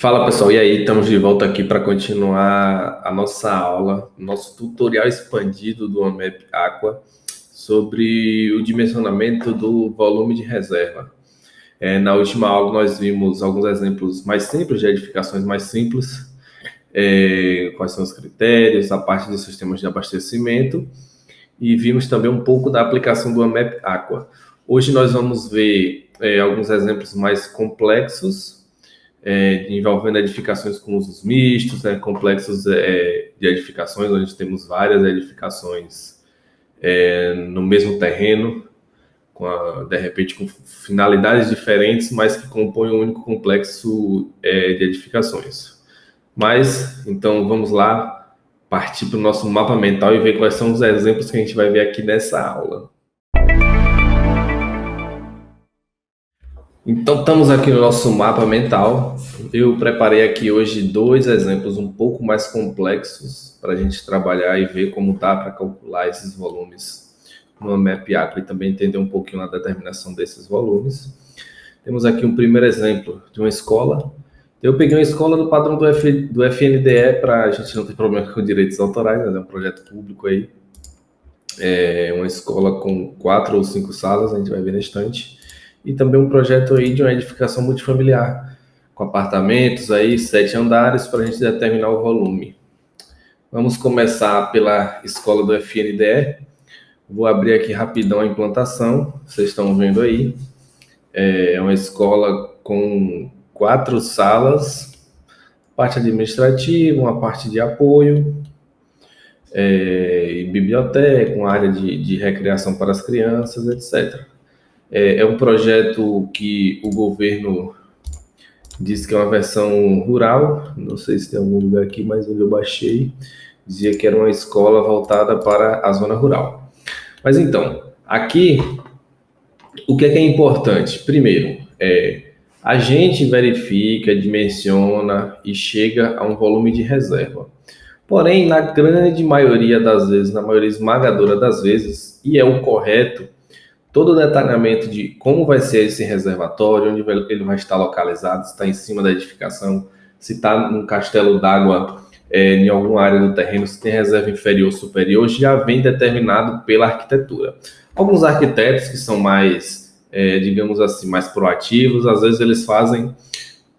Fala pessoal, e aí? Estamos de volta aqui para continuar a nossa aula, nosso tutorial expandido do AMAP Aqua sobre o dimensionamento do volume de reserva. Na última aula nós vimos alguns exemplos mais simples, de edificações mais simples, quais são os critérios, a parte dos sistemas de abastecimento, e vimos também um pouco da aplicação do AMAP Aqua. Hoje nós vamos ver alguns exemplos mais complexos, envolvendo edificações com usos mistos, complexos de edificações, onde temos várias edificações no mesmo terreno, de repente com finalidades diferentes, mas que compõem um único complexo de edificações. Mas, então, vamos lá partir para o nosso mapa mental e ver quais são os exemplos que a gente vai ver aqui nessa aula. Então, estamos aqui no nosso mapa mental. Eu preparei aqui hoje dois exemplos um pouco mais complexos para a gente trabalhar e ver como dá para calcular esses volumes no AMAP Aqua e também entender um pouquinho a determinação desses volumes. Temos aqui um primeiro exemplo de uma escola. Eu peguei uma escola no padrão do FNDE para a gente não ter problema com direitos autorais, mas é um projeto público aí. É uma escola com 4 ou 5 salas, a gente vai ver na estante. E também um projeto aí de uma edificação multifamiliar, com apartamentos aí, 7 andares, para a gente determinar o volume. Vamos começar pela escola do FNDE. Vou abrir aqui rapidão a implantação, vocês estão vendo aí. É uma escola com 4 salas, parte administrativa, uma parte de apoio, e biblioteca, uma área de recreação para as crianças, etc. É um projeto que o governo diz que é uma versão rural, não sei se tem algum lugar aqui, mas onde eu baixei, dizia que era uma escola voltada para a zona rural. Mas então, aqui, o que é importante? Primeiro, a gente verifica, dimensiona e chega a um volume de reserva. Porém, na grande maioria das vezes, na maioria esmagadora das vezes, e é o correto, todo o detalhamento de como vai ser esse reservatório, onde ele vai estar localizado, se está em cima da edificação, se está num castelo d'água em alguma área do terreno, se tem reserva inferior ou superior, já vem determinado pela arquitetura. Alguns arquitetos que são mais, digamos assim, mais proativos, às vezes eles fazem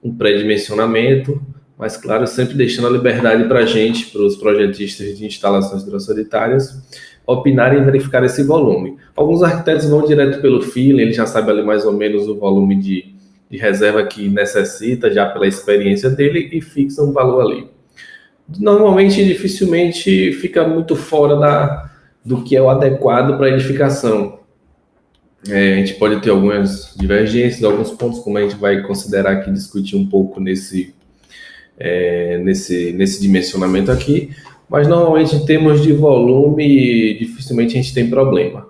um pré-dimensionamento, mas claro, sempre deixando a liberdade para a gente, para os projetistas de instalações hidrossanitárias, opinarem e verificar esse volume. Alguns arquitetos vão direto pelo feeling, ele já sabe ali mais ou menos o volume de reserva que necessita, já pela experiência dele, e fixa um valor ali. Normalmente, dificilmente fica muito fora do que é o adequado para a edificação. A gente pode ter algumas divergências, alguns pontos, como a gente vai considerar aqui, discutir um pouco nesse dimensionamento aqui, mas normalmente em termos de volume, dificilmente a gente tem problema.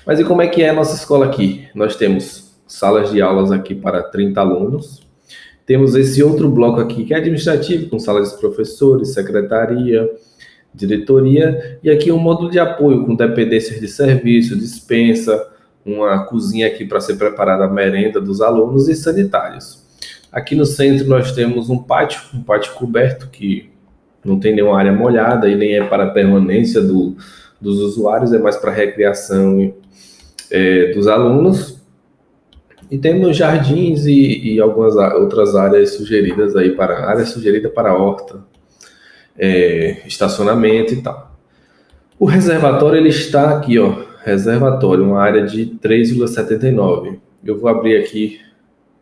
Mas e como é que é a nossa escola aqui? Nós temos salas de aulas aqui para 30 alunos, temos esse outro bloco aqui que é administrativo, com salas de professores, secretaria, diretoria, e aqui um módulo de apoio com dependências de serviço, dispensa, uma cozinha aqui para ser preparada a merenda dos alunos e sanitários. Aqui no centro nós temos um pátio coberto, que não tem nenhuma área molhada e nem é para a permanência dos usuários, é mais para a recreação dos alunos. E temos jardins e algumas outras áreas sugeridas aí área sugerida para a horta, estacionamento e tal. O reservatório ele está aqui, ó, reservatório, uma área de 3,79. Eu vou abrir aqui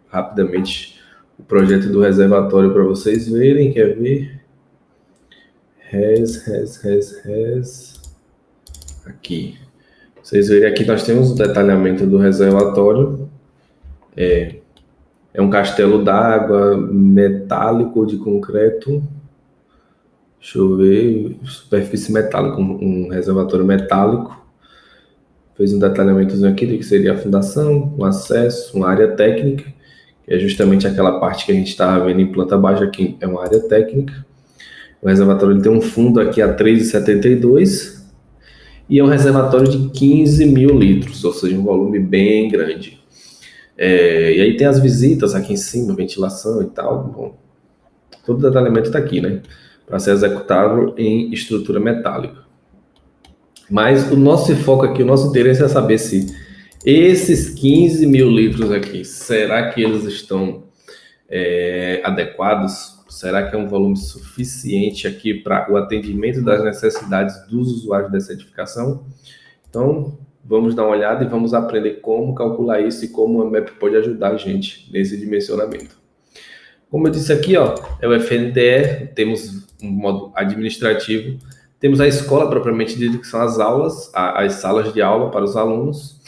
rapidamente o projeto do reservatório para vocês verem, quer ver? Aqui. Vocês verem aqui, nós temos o detalhamento do reservatório. É um castelo d'água metálico de concreto. Deixa eu ver, superfície metálica, um reservatório metálico. Fez um detalhamentozinho aqui do que seria a fundação, um acesso, uma área técnica, que é justamente aquela parte que a gente estava vendo em planta baixa aqui, é uma área técnica. O reservatório ele tem um fundo aqui a 3,72 e é um reservatório de 15 mil litros, ou seja, um volume bem grande. E aí tem as visitas aqui em cima, ventilação e tal. Bom, Todo o detalhamento está aqui, né? Para ser executável em estrutura metálica. Mas o nosso foco aqui, o nosso interesse é saber se esses 15 mil litros aqui, será que eles estão adequados? Será que é um volume suficiente aqui para o atendimento das necessidades dos usuários dessa edificação? Então, vamos dar uma olhada e vamos aprender como calcular isso e como a MEP pode ajudar a gente nesse dimensionamento. Como eu disse aqui, ó, é o FNDE, temos um modo administrativo, temos a escola propriamente dita, que são as aulas, as salas de aula para os alunos,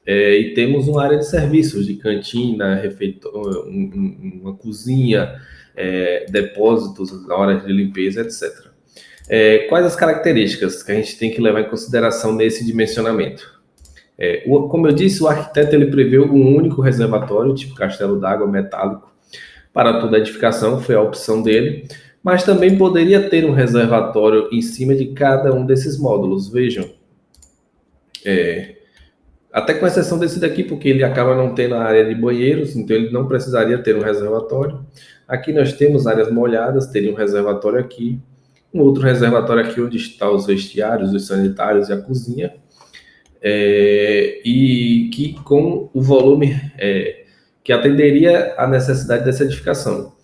e temos uma área de serviços, de cantina, refeitório, uma cozinha, depósitos na hora de limpeza, etc. Quais as características que a gente tem que levar em consideração nesse dimensionamento? Como eu disse, o arquiteto ele preveu um único reservatório, tipo castelo d'água metálico, para toda a edificação, foi a opção dele, mas também poderia ter um reservatório em cima de cada um desses módulos. Vejam, até com exceção desse daqui, porque ele acaba não tendo a área de banheiros, então ele não precisaria ter um reservatório. Aqui nós temos áreas molhadas, teria um reservatório aqui, um outro reservatório aqui onde estão os vestiários, os sanitários e a cozinha, e que com o volume que atenderia à necessidade dessa edificação.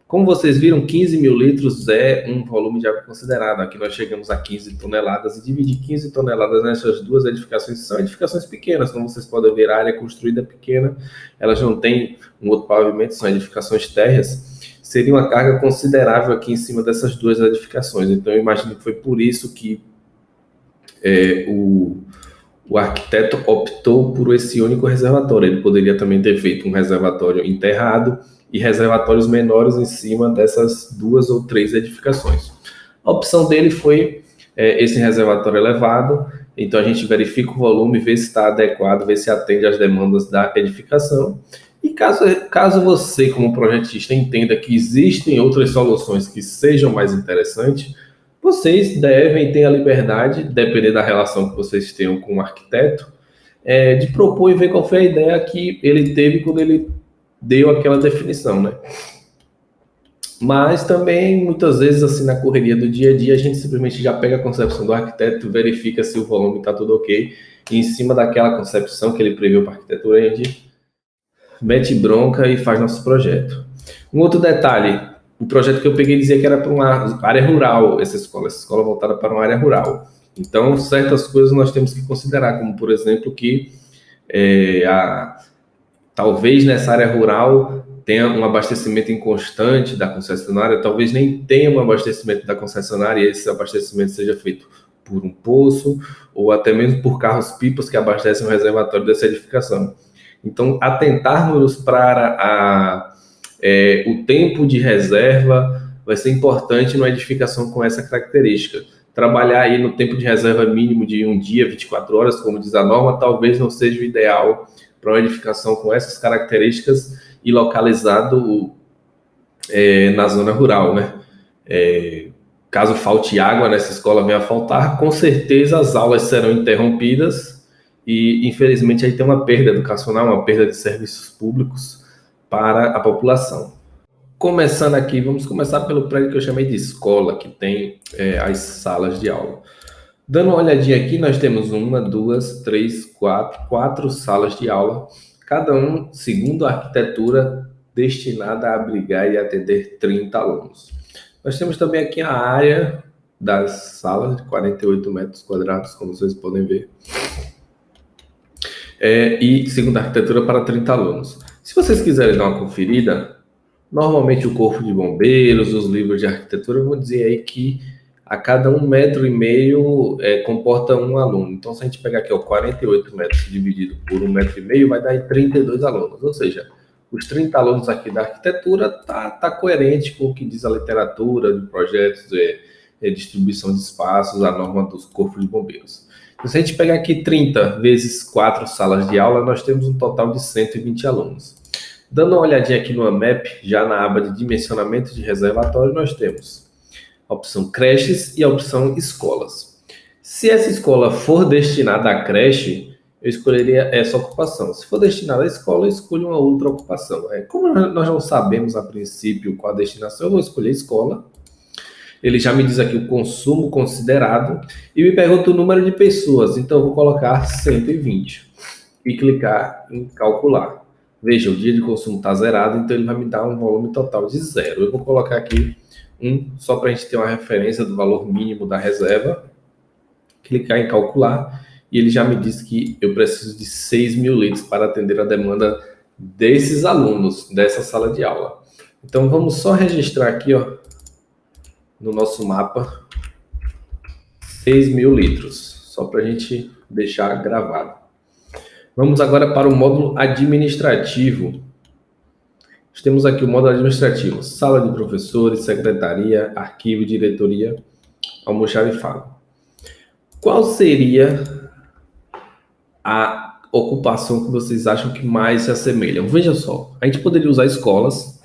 Como vocês viram, 15 mil litros é um volume de água considerado. Aqui nós chegamos a 15 toneladas, e dividir 15 toneladas nessas duas edificações são edificações pequenas, como vocês podem ver, a área construída é pequena, elas não têm um outro pavimento, são edificações térreas, seria uma carga considerável aqui em cima dessas duas edificações. Então, eu imagino que foi por isso que o arquiteto optou por esse único reservatório. Ele poderia também ter feito um reservatório enterrado e reservatórios menores em cima dessas duas ou três edificações. A opção dele foi esse reservatório elevado, então a gente verifica o volume, vê se está adequado, vê se atende às demandas da edificação. E caso você, como projetista, entenda que existem outras soluções que sejam mais interessantes, vocês devem ter a liberdade, depender da relação que vocês tenham com o arquiteto, de propor e ver qual foi a ideia que ele teve quando ele deu aquela definição, né? Mas também, muitas vezes, assim, na correria do dia a dia, a gente simplesmente já pega a concepção do arquiteto, verifica se o volume está tudo ok, e em cima daquela concepção que ele previu para a arquitetura, a gente mete bronca e faz nosso projeto. Um outro detalhe, o projeto que eu peguei dizia que era para uma área rural, essa escola voltada para uma área rural. Então, certas coisas nós temos que considerar, como, por exemplo, que talvez nessa área rural tenha um abastecimento inconstante da concessionária, talvez nem tenha um abastecimento da concessionária e esse abastecimento seja feito por um poço ou até mesmo por carros-pipas que abastecem o reservatório dessa edificação. Então, atentarmos para o tempo de reserva vai ser importante numa edificação com essa característica. Trabalhar aí no tempo de reserva mínimo de um dia, 24 horas, como diz a norma, talvez não seja o ideal para uma edificação com essas características e localizado na zona rural, né? Caso falte água nessa escola, venha a faltar, com certeza as aulas serão interrompidas e, infelizmente, aí tem uma perda educacional, uma perda de serviços públicos para a população. Começando aqui, vamos começar pelo prédio que eu chamei de escola, que tem as salas de aula. Dando uma olhadinha aqui, nós temos 1, 2, 3, 4 salas de aula, cada um segundo a arquitetura destinada a abrigar e atender 30 alunos. Nós temos também aqui a área das salas, de 48 metros quadrados, como vocês podem ver. E segundo a arquitetura para 30 alunos. Se vocês quiserem dar uma conferida, normalmente o Corpo de Bombeiros, os livros de arquitetura vão dizer aí que a cada 1,5 metro comporta um aluno. Então, se a gente pegar aqui 48 metros dividido por 1,5 metro, vai dar 32 alunos. Ou seja, os 30 alunos aqui da arquitetura tá coerente com o que diz a literatura de projetos, distribuição de espaços, a norma dos Corpos de Bombeiros. Então, se a gente pegar aqui 30 vezes 4 salas de aula, nós temos um total de 120 alunos. Dando uma olhadinha aqui no AMEP, já na aba de dimensionamento de reservatório, nós temos a opção creches e a opção escolas. Se essa escola for destinada à creche, eu escolheria essa ocupação. Se for destinada à escola, eu escolho uma outra ocupação. Como nós não sabemos a princípio qual a destinação, eu vou escolher escola. Ele já me diz aqui o consumo considerado e me pergunta o número de pessoas, então eu vou colocar 120 e clicar em calcular. Veja, o dia de consumo está zerado, então ele vai me dar um volume total de 0. Eu vou colocar aqui 1, só para a gente ter uma referência do valor mínimo da reserva. Clicar em calcular e ele já me diz que eu preciso de 6.000 litros para atender a demanda desses alunos, dessa sala de aula. Então vamos só registrar aqui, ó, no nosso mapa, 6.000 litros, só para a gente deixar gravado. Vamos agora para o módulo administrativo. Temos aqui o módulo administrativo, sala de professores, secretaria, arquivo, diretoria, almoxarifado. Qual seria a ocupação que vocês acham que mais se assemelham? Veja só, a gente poderia usar escolas,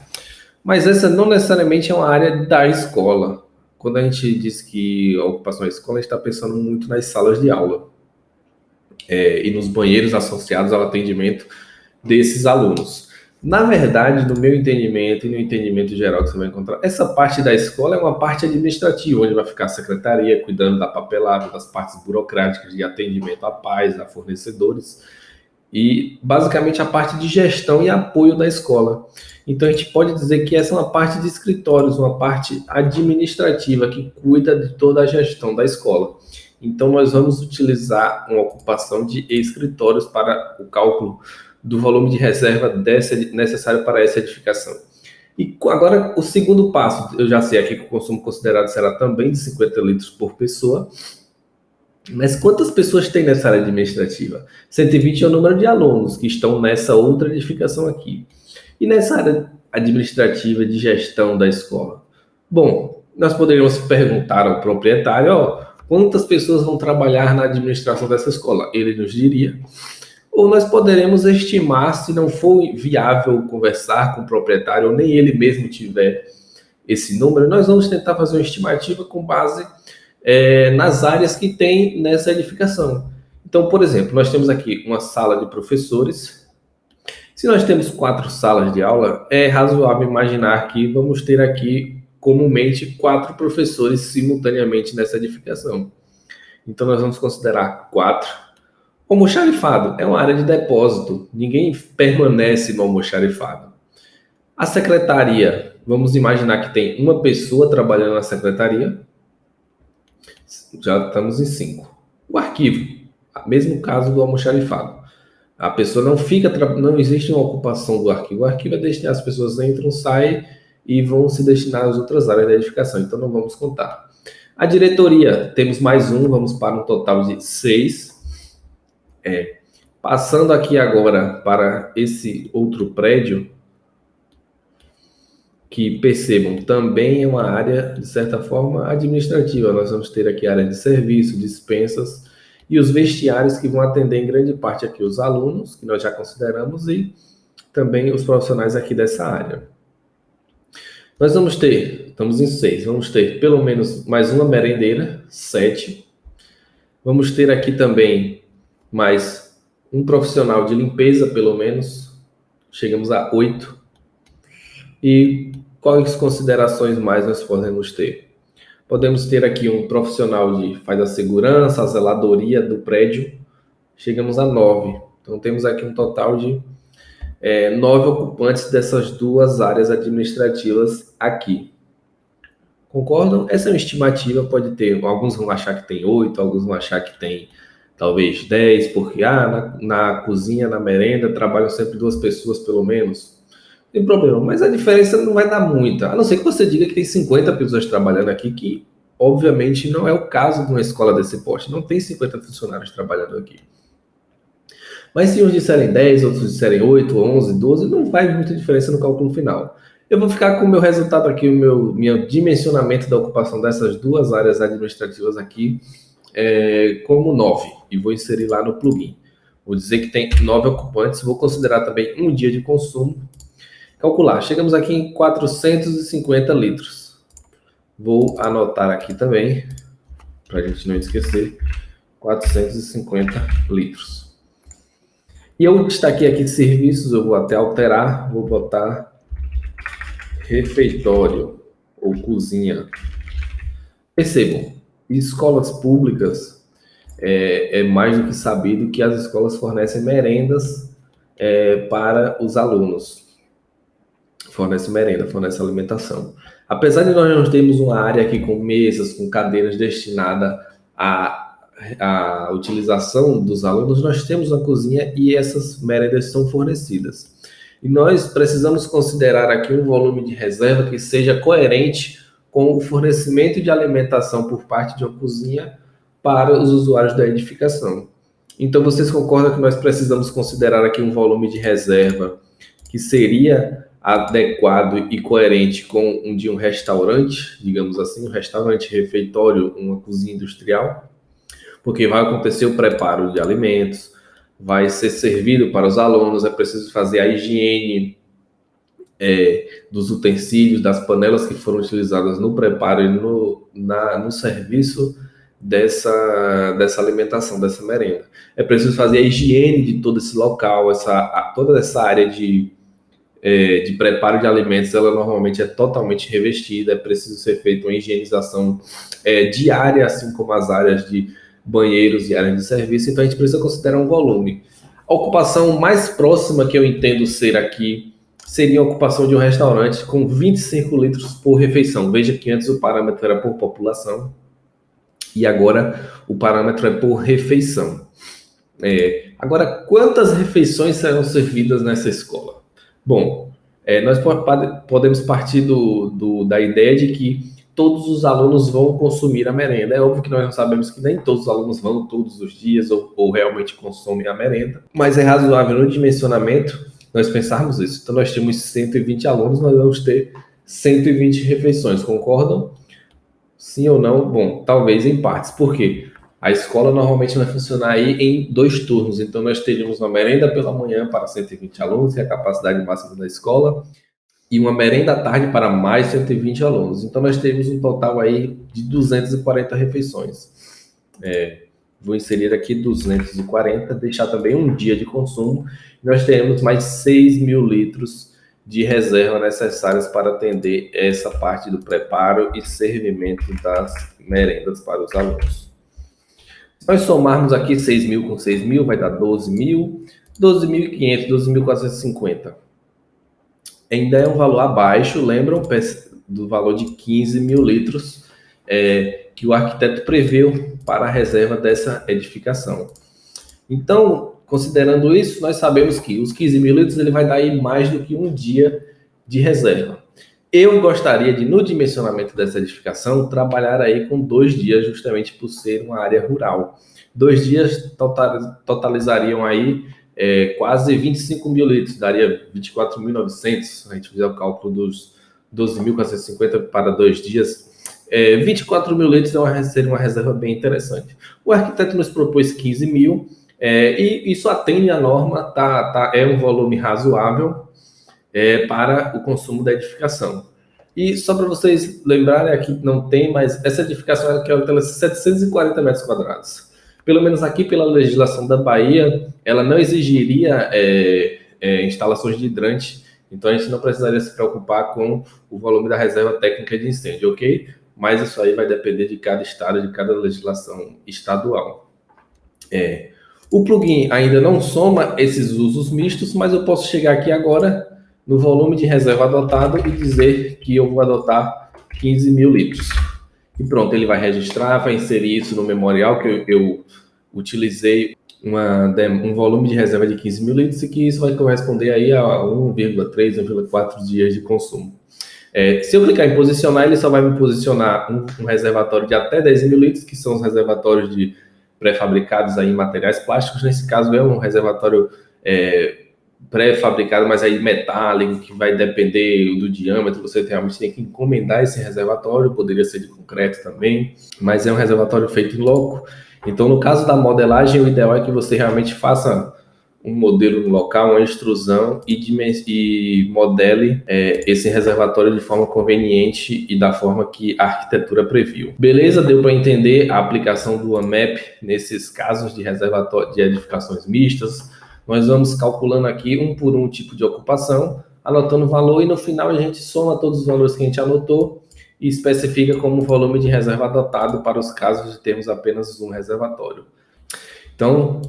mas essa não necessariamente é uma área da escola. Quando a gente diz que a ocupação é escola, a gente está pensando muito nas salas de aula e nos banheiros associados ao atendimento desses alunos. Na verdade, no meu entendimento e no entendimento geral que você vai encontrar, essa parte da escola é uma parte administrativa, onde vai ficar a secretaria cuidando da papelada, das partes burocráticas de atendimento a pais, a fornecedores, e basicamente a parte de gestão e apoio da escola. Então a gente pode dizer que essa é uma parte de escritórios, uma parte administrativa que cuida de toda a gestão da escola. Então nós vamos utilizar uma ocupação de escritórios para o cálculo do volume de reserva necessário para essa edificação. E agora o segundo passo, eu já sei aqui que o consumo considerado será também de 50 litros por pessoa. Mas quantas pessoas tem nessa área administrativa? 120 é o número de alunos que estão nessa outra edificação aqui. E nessa área administrativa de gestão da escola? Bom, nós poderíamos perguntar ao proprietário, quantas pessoas vão trabalhar na administração dessa escola? Ele nos diria. Ou nós poderemos estimar, se não for viável conversar com o proprietário, ou nem ele mesmo tiver esse número, nós vamos tentar fazer uma estimativa com base nas áreas que tem nessa edificação. Então, por exemplo, nós temos aqui uma sala de professores. Se nós temos 4 salas de aula, é razoável imaginar que vamos ter aqui, comumente, 4 professores simultaneamente nessa edificação. Então, nós vamos considerar 4. O almoxarifado é uma área de depósito. Ninguém permanece no almoxarifado. A secretaria, vamos imaginar que tem uma pessoa trabalhando na secretaria. Já estamos em 5. O arquivo, mesmo caso do almoxarifado. A pessoa não fica, não existe uma ocupação do arquivo. O arquivo é destinado, as pessoas entram, saem e vão se destinar às outras áreas da edificação. Então não vamos contar. A diretoria, temos mais um, vamos para um total de 6. Passando aqui agora para esse outro prédio, que percebam, também é uma área, de certa forma, administrativa. Nós vamos ter aqui a área de serviço, dispensas e os vestiários que vão atender em grande parte aqui os alunos, que nós já consideramos, e também os profissionais aqui dessa área. Nós vamos ter, estamos em 6, vamos ter pelo menos mais uma merendeira, 7. Vamos ter aqui também mais um profissional de limpeza, pelo menos, chegamos a 8. E quais considerações mais nós podemos ter? Podemos ter aqui um profissional que faz a segurança, a zeladoria do prédio, chegamos a 9. Então temos aqui um total de 9 ocupantes dessas 2 áreas administrativas aqui. Concordam? Essa é uma estimativa, pode ter, alguns vão achar que tem 8, alguns vão achar que tem talvez 10, porque na cozinha, na merenda, trabalham sempre 2 pessoas pelo menos. Não tem problema, mas a diferença não vai dar muita, a não ser que você diga que tem 50 pessoas trabalhando aqui, que obviamente não é o caso de uma escola desse porte, não tem 50 funcionários trabalhando aqui. Mas se uns disserem 10, outros disserem 8, 11, 12, não faz muita diferença no cálculo final. Eu vou ficar com o meu resultado aqui, meu dimensionamento da ocupação dessas 2 áreas administrativas aqui como 9, e vou inserir lá no plugin. Vou dizer que tem 9 ocupantes, vou considerar também um dia de consumo. Calcular, chegamos aqui em 450 litros. Vou anotar aqui também, para a gente não esquecer, 450 litros. E eu destaquei aqui serviços, eu vou até alterar, vou botar refeitório ou cozinha. Percebam, escolas públicas é mais do que sabido que as escolas fornecem merendas para os alunos. Fornece merenda, fornece alimentação. Apesar de nós não termos uma área aqui com mesas, com cadeiras destinada à utilização dos alunos, nós temos uma cozinha e essas merendas são fornecidas. E nós precisamos considerar aqui um volume de reserva que seja coerente com o fornecimento de alimentação por parte de uma cozinha para os usuários da edificação. Então, vocês concordam que nós precisamos considerar aqui um volume de reserva que seria adequado e coerente com um restaurante, digamos assim, um restaurante refeitório, uma cozinha industrial, porque vai acontecer o preparo de alimentos, vai ser servido para os alunos, é preciso fazer a higiene dos utensílios, das panelas que foram utilizadas no preparo e no serviço dessa alimentação, dessa merenda. É preciso fazer a higiene de todo esse local, toda essa área de preparo de alimentos, ela normalmente é totalmente revestida, é preciso ser feita uma higienização diária, assim como as áreas de banheiros e áreas de serviço, então a gente precisa considerar um volume. A ocupação mais próxima que eu entendo ser aqui seria a ocupação de um restaurante com 25 litros por refeição. Veja que antes o parâmetro era por população e agora o parâmetro é por refeição. Agora, quantas refeições serão servidas nessa escola? Bom, nós podemos partir da ideia de que todos os alunos vão consumir a merenda. É óbvio que nós não sabemos que nem todos os alunos vão todos os dias ou realmente consomem a merenda, mas é razoável no dimensionamento nós pensarmos isso. Então, nós temos 120 alunos, nós vamos ter 120 refeições, concordam? Sim ou não? Bom, talvez em partes. Por quê? A escola normalmente vai funcionar aí em 2 turnos, então nós teríamos uma merenda pela manhã para 120 alunos, que é a capacidade máxima da escola, e uma merenda à tarde para mais 120 alunos. Então nós teríamos um total aí de 240 refeições. Vou inserir aqui 240, deixar também um dia de consumo, e nós teremos mais 6.000 litros de reserva necessárias para atender essa parte do preparo e servimento das merendas para os alunos. Se nós somarmos aqui 6.000 com 6.000, vai dar 12.000, 12.500, 12.450. Ainda é um valor abaixo, lembram, do valor de 15.000 litros que o arquiteto preveu para a reserva dessa edificação. Então, considerando isso, nós sabemos que os 15.000 litros ele vai dar aí mais do que um dia de reserva. Eu gostaria de, no dimensionamento dessa edificação, trabalhar aí com 2 dias, justamente por ser uma área rural. 2 dias totalizariam aí quase 25.000 litros, daria 24.900, se a gente fizer o cálculo dos 12.450 para 2 dias. 24.000 litros seria uma reserva bem interessante. O arquiteto nos propôs 15.000, e isso atende à norma, é um volume razoável para o consumo da edificação. E só para vocês lembrarem, aqui não tem, mas essa edificação ela quer 740 metros quadrados. Pelo menos aqui pela legislação da Bahia, ela não exigiria instalações de hidrante, então a gente não precisaria se preocupar com o volume da reserva técnica de incêndio, ok? Mas isso aí vai depender de cada estado, de cada legislação estadual. O plugin ainda não soma esses usos mistos, mas eu posso chegar aqui agora no volume de reserva adotado e dizer que eu vou adotar 15.000 litros. E pronto, ele vai registrar, vai inserir isso no memorial que eu utilizei um volume de reserva de 15.000 litros e que isso vai corresponder aí a 1,3, 1,4 dias de consumo. Se eu clicar em posicionar, ele só vai me posicionar um reservatório de até 10.000 litros, que são os reservatórios de pré-fabricados aí em materiais plásticos. Nesse caso é um reservatório pré-fabricado, mas aí metálico, que vai depender do diâmetro. Você realmente tem que encomendar esse reservatório, poderia ser de concreto também, mas é um reservatório feito em loco. Então, no caso da modelagem, o ideal é que você realmente faça um modelo no local, uma extrusão e modele esse reservatório de forma conveniente e da forma que a arquitetura previu. Beleza? Deu para entender a aplicação do AMAP nesses casos de reservatório de edificações mistas. nós vamos calculando aqui um por um tipo de ocupação, anotando o valor e no final a gente soma todos os valores que a gente anotou e especifica como volume de reserva adotado para os casos de termos apenas um reservatório. Então,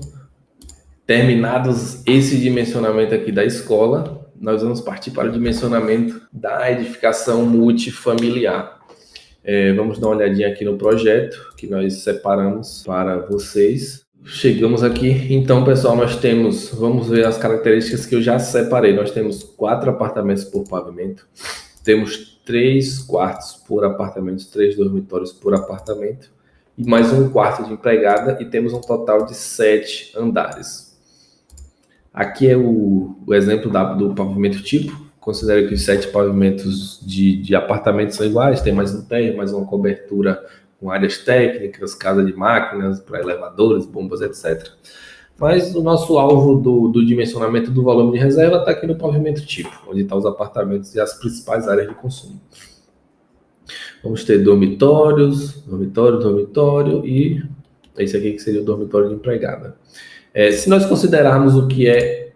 terminados esse dimensionamento aqui da escola, nós vamos partir para o dimensionamento da edificação multifamiliar. Vamos dar uma olhadinha aqui no projeto que nós separamos para vocês. Chegamos aqui, então pessoal, vamos ver as características que eu já separei. Nós temos 4 apartamentos por pavimento, temos 3 quartos por apartamento, 3 dormitórios por apartamento e mais um quarto de empregada e temos um total de 7 andares. Aqui é o exemplo do pavimento tipo. Considero que os 7 pavimentos de apartamentos são iguais, tem mais um térreo, mais uma cobertura com áreas técnicas, casa de máquinas, para elevadores, bombas, etc. Mas o nosso alvo do dimensionamento do volume de reserva está aqui no pavimento tipo, onde estão os apartamentos e as principais áreas de consumo. Vamos ter dormitórios, dormitório e esse aqui que seria o dormitório de empregada. Se nós considerarmos o que é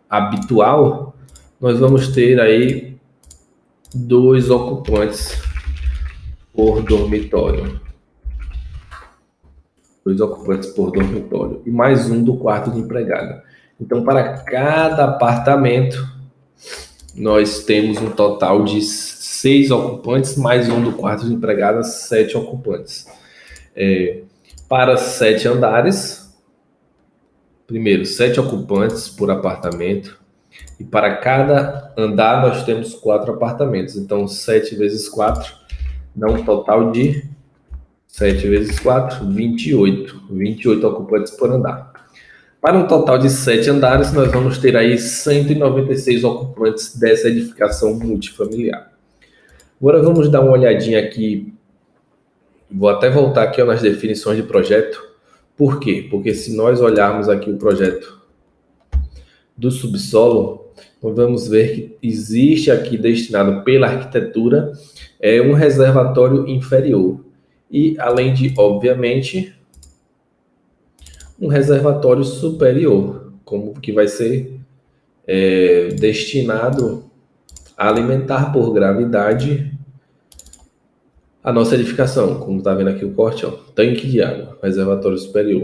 habitual, nós vamos ter aí 2 ocupantes por dormitório. 2 ocupantes por dormitório. E mais um do quarto de empregada. Então, para cada apartamento, nós temos um total de 6 ocupantes, mais um do quarto de empregada, 7 ocupantes. Para 7 andares, primeiro, 7 ocupantes por apartamento. E para cada andar, nós temos 4 apartamentos. Então, 7 vezes 4 dá um total de 7 vezes 4, 28. 28 ocupantes por andar. Para um total de 7 andares, nós vamos ter aí 196 ocupantes dessa edificação multifamiliar. Agora vamos dar uma olhadinha aqui. Vou até voltar aqui nas definições de projeto. Por quê? Porque se nós olharmos aqui o projeto do subsolo, nós vamos ver que existe aqui destinado pela arquitetura um reservatório inferior. E além de, obviamente, um reservatório superior, como que vai ser destinado a alimentar por gravidade a nossa edificação. Como está vendo aqui o corte, ó, tanque de água, reservatório superior.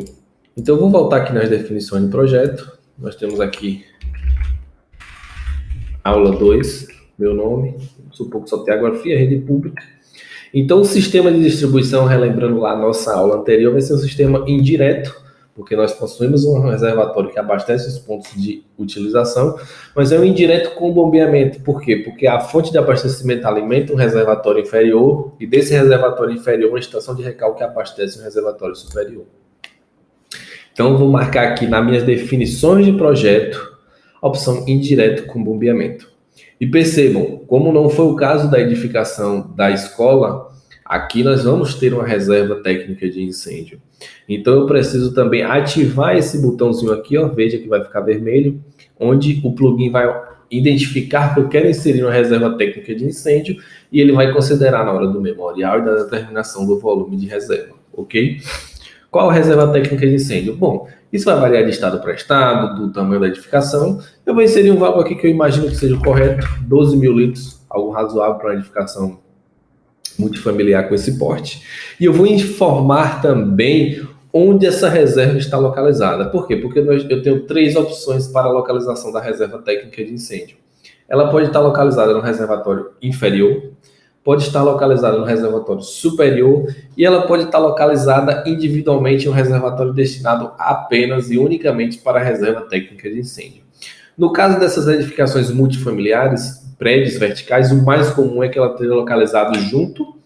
Então eu vou voltar aqui nas definições de projeto. Nós temos aqui aula 2, meu nome, supor que só tem água fria, rede pública. Então o sistema de distribuição, relembrando lá a nossa aula anterior, vai ser um sistema indireto, porque nós possuímos um reservatório que abastece os pontos de utilização, mas é um indireto com bombeamento. Por quê? Porque a fonte de abastecimento alimenta um reservatório inferior, e desse reservatório inferior, uma estação de recalque abastece um reservatório superior. Então, eu vou marcar aqui nas minhas definições de projeto a opção indireto com bombeamento. E percebam, como não foi o caso da edificação da escola, aqui nós vamos ter uma reserva técnica de incêndio. Então, eu preciso também ativar esse botãozinho aqui, ó, veja que vai ficar vermelho, onde o plugin vai identificar que eu quero inserir uma reserva técnica de incêndio e ele vai considerar na hora do memorial e da determinação do volume de reserva, ok? Qual a reserva técnica de incêndio? Bom, isso vai variar de estado para estado, do tamanho da edificação. Eu vou inserir um valor aqui que eu imagino que seja o correto, 12 mil litros, algo razoável para uma edificação multifamiliar com esse porte. E eu vou informar também onde essa reserva está localizada. Por quê? Porque eu tenho 3 opções para a localização da reserva técnica de incêndio. Ela pode estar localizada no reservatório inferior, pode estar localizada no reservatório superior e ela pode estar localizada individualmente em um reservatório destinado apenas e unicamente para a reserva técnica de incêndio. No caso dessas edificações multifamiliares, prédios verticais, o mais comum é que ela esteja localizada junto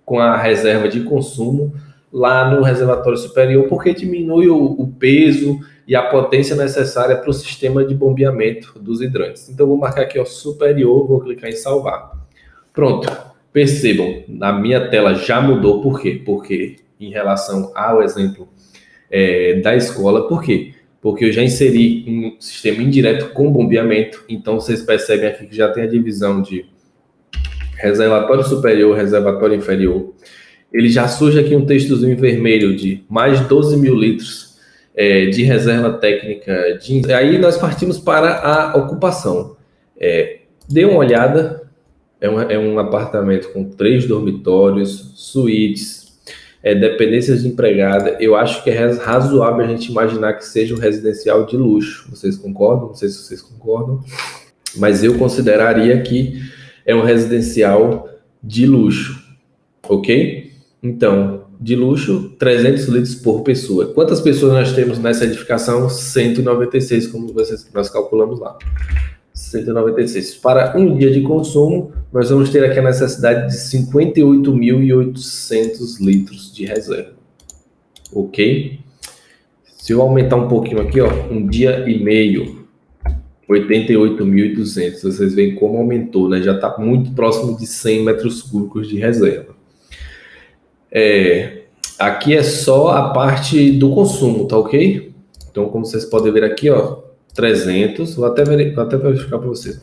com a reserva de consumo lá no reservatório superior, porque diminui o peso e a potência necessária para o sistema de bombeamento dos hidrantes. Então, eu vou marcar aqui o superior, vou clicar em salvar. Pronto. Percebam, na minha tela já mudou. Por quê? Porque em relação ao exemplo da escola, por quê? Porque eu já inseri um sistema indireto com bombeamento, então vocês percebem aqui que já tem a divisão de reservatório superior, reservatório inferior. Ele já surge aqui um textozinho em vermelho de mais 12 mil litros. de reserva técnica. Aí nós partimos para a ocupação. Dê uma olhada, é um apartamento com 3 dormitórios, suítes, dependências de empregada. Eu acho que é razoável a gente imaginar que seja um residencial de luxo. Vocês concordam? Não sei se vocês concordam, mas eu consideraria que é um residencial de luxo, ok? Então, de luxo, 300 litros por pessoa. Quantas pessoas nós temos nessa edificação? 196, como nós calculamos lá. 196. Para um dia de consumo, nós vamos ter aqui a necessidade de 58.800 litros de reserva. Ok? Se eu aumentar um pouquinho aqui, ó, um dia e meio, 88.200. Vocês veem como aumentou, né? Já está muito próximo de 100 metros cúbicos de reserva. Aqui é só a parte do consumo, tá ok? Então, como vocês podem ver aqui, ó, 300, vou até verificar para vocês.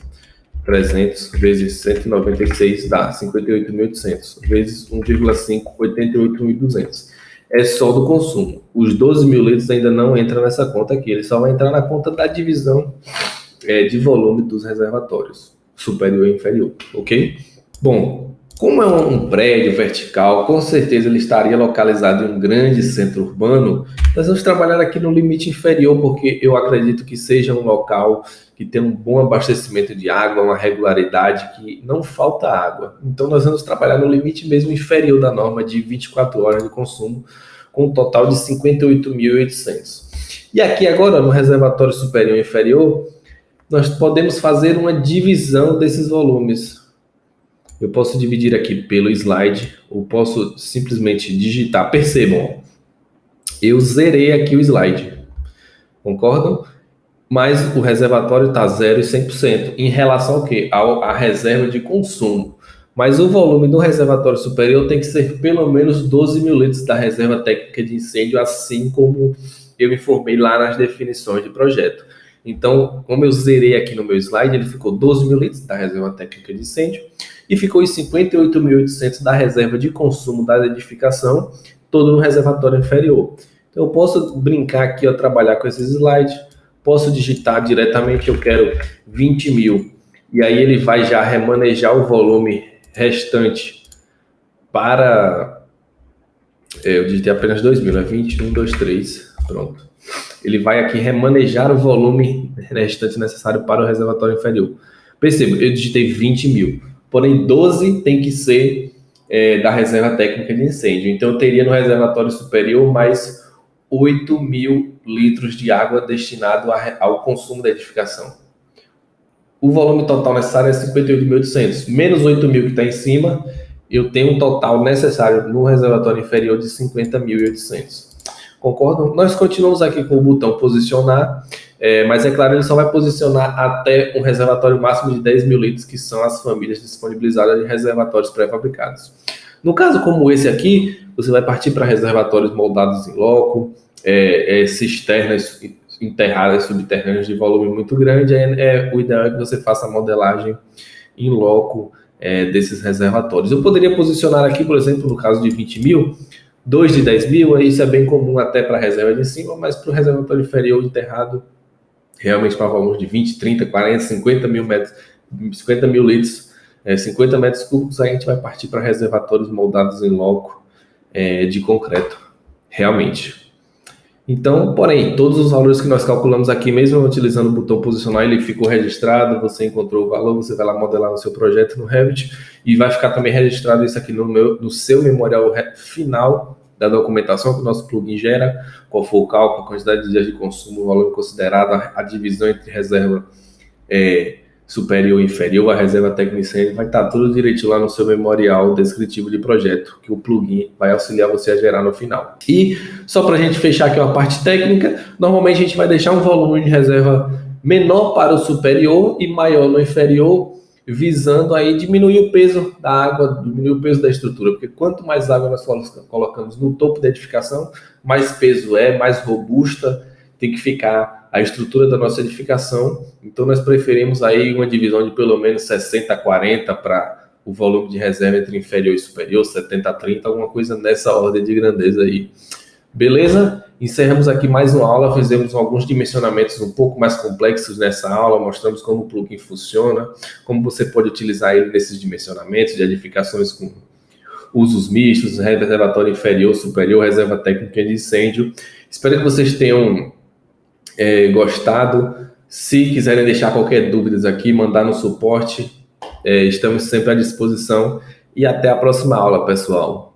300 vezes 196 dá 58.800, vezes 1,5, 88.200. É só do consumo. Os 12.000 litros ainda não entra nessa conta aqui, ele só vai entrar na conta da divisão de volume dos reservatórios, superior e inferior, ok? Bom, como é um prédio vertical, com certeza ele estaria localizado em um grande centro urbano. Nós vamos trabalhar aqui no limite inferior, porque eu acredito que seja um local que tem um bom abastecimento de água, uma regularidade, que não falta água. Então nós vamos trabalhar no limite mesmo inferior da norma de 24 horas de consumo, com um total de 58.800. E aqui agora, no reservatório superior e inferior, nós podemos fazer uma divisão desses volumes. Eu posso dividir aqui pelo slide, ou posso simplesmente digitar. Percebam, eu zerei aqui o slide, concordam? Mas o reservatório está 0 e 100%. Em relação ao quê? À reserva de consumo. Mas o volume do reservatório superior tem que ser pelo menos 12.000 litros da reserva técnica de incêndio, assim como eu informei lá nas definições de projeto. Então, como eu zerei aqui no meu slide, ele ficou 12.000 litros da reserva técnica de incêndio e ficou os 58.800 da reserva de consumo da edificação, todo no reservatório inferior. Então, eu posso brincar aqui, ó, trabalhar com esses slides, posso digitar diretamente, eu quero 20.000, e aí ele vai já remanejar o volume restante para... eu digitei apenas 2.000, é 20, 1, 2, 3, pronto. Ele vai aqui remanejar o volume restante necessário para o reservatório inferior. Perceba, eu digitei 20.000, porém 12 tem que ser da reserva técnica de incêndio. Então eu teria no reservatório superior mais 8.000 litros de água destinado ao consumo da edificação. O volume total necessário é 58.800, menos 8.000 que está em cima, eu tenho um total necessário no reservatório inferior de 50.800. Concordam? Nós continuamos aqui com o botão posicionar, mas é claro, ele só vai posicionar até um reservatório máximo de 10.000 litros, que são as famílias disponibilizadas de reservatórios pré-fabricados. No caso como esse aqui, você vai partir para reservatórios moldados em loco, cisternas enterradas subterrâneas de volume muito grande. O ideal é que você faça a modelagem em loco desses reservatórios. Eu poderia posicionar aqui, por exemplo, no caso de 20.000, 2 de 10.000, isso é bem comum até para a reserva de cima, mas para o reservatório inferior enterrado, realmente para volumes de 20, 30, 40, 50.000 metros, 50.000 litros, 50 metros cúbicos, aí a gente vai partir para reservatórios moldados em loco de concreto, realmente. Então, porém, todos os valores que nós calculamos aqui, mesmo utilizando o botão posicionar, ele ficou registrado, você encontrou o valor, você vai lá modelar no seu projeto no Revit e vai ficar também registrado isso aqui no seu memorial final da documentação que o nosso plugin gera, qual for o cálculo, a quantidade de dias de consumo, o valor considerado, a divisão entre reserva superior e inferior, a reserva técnica, vai estar tudo direitinho lá no seu memorial descritivo de projeto, que o plugin vai auxiliar você a gerar no final. E só para a gente fechar aqui uma parte técnica, normalmente a gente vai deixar um volume de reserva menor para o superior e maior no inferior, visando aí diminuir o peso da água, diminuir o peso da estrutura, porque quanto mais água nós colocamos no topo da edificação, mais peso mais robusta tem que ficar a estrutura da nossa edificação. Então nós preferimos aí uma divisão de pelo menos 60-40 para o volume de reserva entre inferior e superior, 70-30, alguma coisa nessa ordem de grandeza aí. Beleza? Encerramos aqui mais uma aula, fizemos alguns dimensionamentos um pouco mais complexos nessa aula, mostramos como o plugin funciona, como você pode utilizar ele nesses dimensionamentos de edificações com usos mistos, reservatório inferior, superior, reserva técnica de incêndio. Espero que vocês tenham gostado. Se quiserem deixar qualquer dúvida aqui, mandar no suporte, estamos sempre à disposição. E até a próxima aula, pessoal.